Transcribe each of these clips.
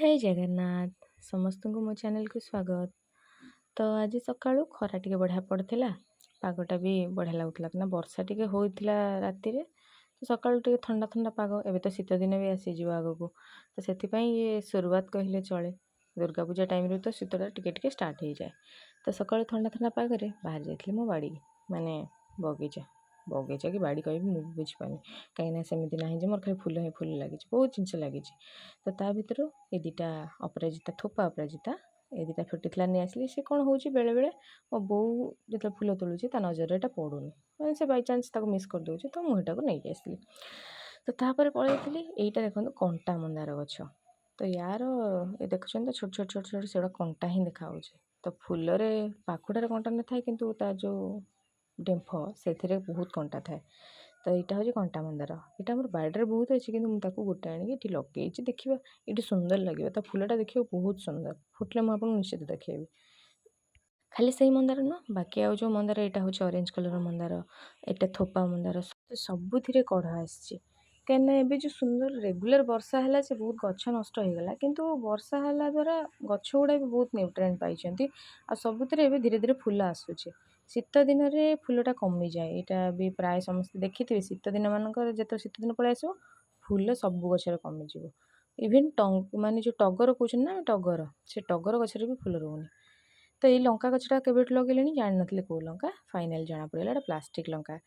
जय जगन्नाथ समस्त को मो चैनल को स्वागत। तो आज सकाळु खरा टिके बढ़िया पड़ता, पागटा भी बढ़िया लगुला कि वर्षा टिके होता राति तो सकाळु टिके ठंडा ठंडा पाग। एबे तो शीत दिन भी आसीज आग को, तो से ये शुरुआत कहले चले। दुर्गा पूजा टाइम रे तो शीतटा टिके टिके स्टार्ट हो जाए। तो सकाळु ठंडा ठंडा पागरे बाहर जाइए मो बाड़ी माने बगीचा बगीचा कि बाड़ी कह बुझीपारे कहीं सेमती ना मोर खाली फूल ही फूल लगी बहुत जिनस लगी। तो ता भर ये दुटा अपराजिता थोपा अपराजिता ये दुटा फुटी नहीं आसली सी कौन हो बेले बेले मो बो जो फूल तोलूची नजर यहाँ पड़ूनी मैंने से बै चान्स मिस कर दूचे तो मुझे नहीं आसली। तो तापर पलैली यहीटा देखो कंटा मंदार गछ। तो यार ये देखुं तो छोट छोट छोट छोट से कंटा ही देखा। तो फूल पाखुड़ार कंटा न था कि जो डेम्फ से बहुत कंटा थाए। तो यहाँ हूँ कंटा मंदार, यहाँ आम बाड़े बहुत अच्छी कि मुझे गोटे आणिकी लगे देखा ये सुंदर लगे। तो फूलटा देखिए बहुत सुंदर फुटले मुझे निश्चित देखी खाली से मंदार नुह बाकी आज जो मंदार यहाँ हूँ ऑरेंज कलर मंदार यहाँ थोपा मंदार सबुथ कढ़ आसी कहीं जो सुंदर रेगुलर वर्षा है से बहुत गछ नष्ट हो गला किंतु वर्षा है द्वारा गछ गुड़ा भी बहुत न्यूट्रिएंट पाई आ सबुथ धीरे धीरे फूल आसूचे। शीत दिन में फूलटा कमी जाए यहाँ भी प्राय समस्त देखिए शीत दिन मानक जो शीत दिन पलि आस फूल सब गचर कमिज इवेन माने जो टगर कहते ना टगर से टगर गचर भी फूल रोनी। तो ये लंका गछटा केवे लगे जान नी कौ लंका फाइनाल जना पड़ा प्लास्टिक लंका।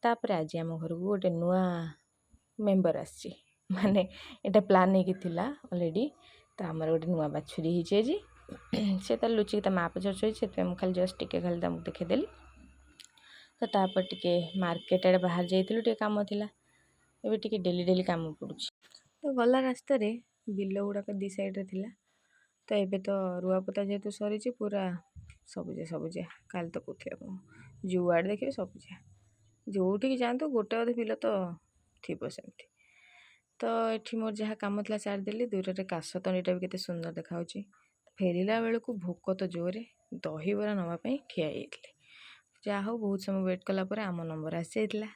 तापर आज आम घर को गोटे नुआ मेम्बर आसी माने यहाँ प्लान नहीं थिला ऑलरेडी। तो आमर गोटे नुआ बाछुरी होची आज से तार लुचिक माँ पचार से खाली जस्ट टिके खाली देखेदेली। तो तापर टिके मार्केट आड़े बाहर जाइलु काम थिला एबे टिके डेली डेली काम पड़ुछि। तो गला रास्ता रे बिल गुड़ाक दी साइड थिला। तो एबे तो रुआपोता जेहेतु सरी पूरा सबुजे सबुजे काल तो कौथे जुआड़े देखिए सबुजे जो जातु गोटे अधे बिल तो थी सेमती। तो ये मोर जहाँ कम था सारिदेली दूर में काश तणीटा भी केते सुंदर देखा फेरला बेलू भोक तो जोरे दहीबरा नापी ठिया जा हो बहुत समय वेट कलापर आम नंबर आसी जाइए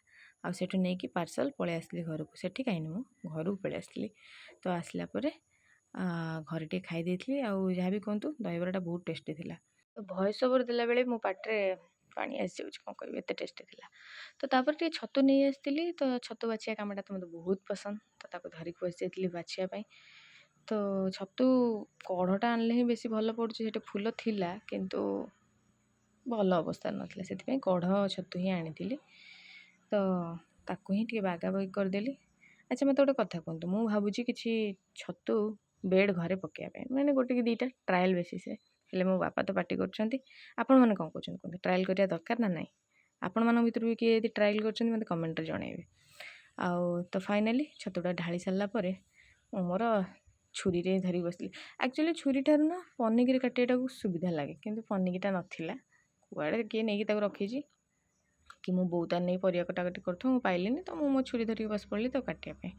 आठू नहीं कि पार्सल पलि आसली घर को सेठी कहीं मु घर को पलि आसली। तो आसला घर टे खाई जहाँ भी कहतु दहीबराटा बहुत टेस्टी थिला। तो भॉइस ओवर देला बेले मो पाट्रे पानी आसी जाऊँ कौन कह एत टेस्टी थिला। तो तापर टे छतु नहीं आसती तो छतु बाछिया कामटा तो मतलब बहुत पसंद तो धरिक बस जाइए बाछियापाई। तो छतु कढ़टा आनले ही बेसी भल पड़ुछि फूल थिला किंतु भल अवस्था नाला से कढ़ छतु ही आनी। तो ताकू ही टे बागाबागी करदेली। अच्छा मत गोटे कथा कहतु मु भावुँ कि छतु बेड घरे पकड़ापी मैंने गोटे कि दीटा ट्रायल बेसीस हेले मो बापा तो पार्टी कर आपण मैंने कौन कहते ट्रायल करा दरकार ना नाई आपण मान भर भी किए यदि ट्रायल कर मत कमेंट जनइबे। आउ तो फाइनाली छतुटा ढाली सारापर मोर छुरी रे धरी बसली। एक्चुअली छुरी ठार ना पनिकी काटा सुविधा लगे कि पनिकीटा नाला कुआड़े किए नहीं रखी कि मो बो तार नहीं परिया कटाकटी कर पाइली तो मो छुरी धरिक बस पड़ी तो काटापी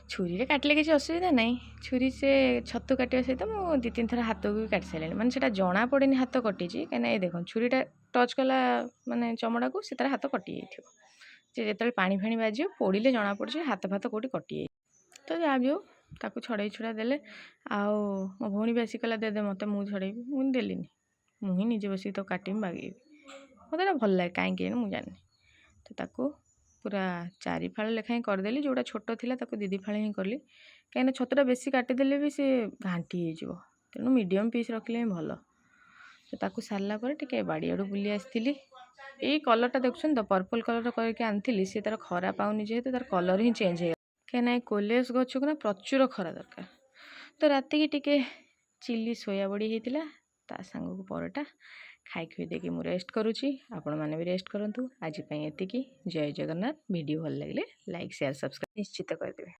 छुरी काटिले किसी असुविधा ना छुरी से छतु काटा सहित मुझे दी तीन थर हाथ को भी काटि सारे मैंने से जना पड़े हाथ कटी कहीं ये देख छुरीटा टच कला माने चमड़ा को तार हाथ कटि जाए जो पानी फाणी बाज पोड़े जना पड़े हाथ फाथ कौटी कटि जाए। तो जहाँ भी हो ताकू छड़े छुड़ा देले आओ मो भौणी भी आसिक दे मत मुझे छड़ेबी मुझे देलीनी मुझे निजे बस तो काटमी बागेबी मत भल लगे कहीं मुझे जानी। तो ताकू पूरा चारि फाड़ लेखाएं करदेली जोटा छोट थिला ताकू दीदी फाड़े ही कली कहीं छतुटा बेसी काटिदेले भी सी घांटी हो तेणु मीडियम पीस रखिले भल। तो ताकू सारा पर टिके बाड़ी आड़ू बुली आसती यही कलरटा देखुन तो पर्पल कलर करके आनी सी तार खरा पाऊनी जेहेतु तार कलर ही चेंज हो कहीं कोलियस गछ को ना प्रचुर खरा दरकार। तो राति की टिके चिली सोया बड़ी होता ता सांग को परोटा खाई खुई देकी मु रेस्ट करुँची आपण मैंने भी रेस्ट करूँ। आज एति जय जगन्नाथ। वीडियो भल लगे लाइक शेयर सब्सक्राइब निश्चित करदे।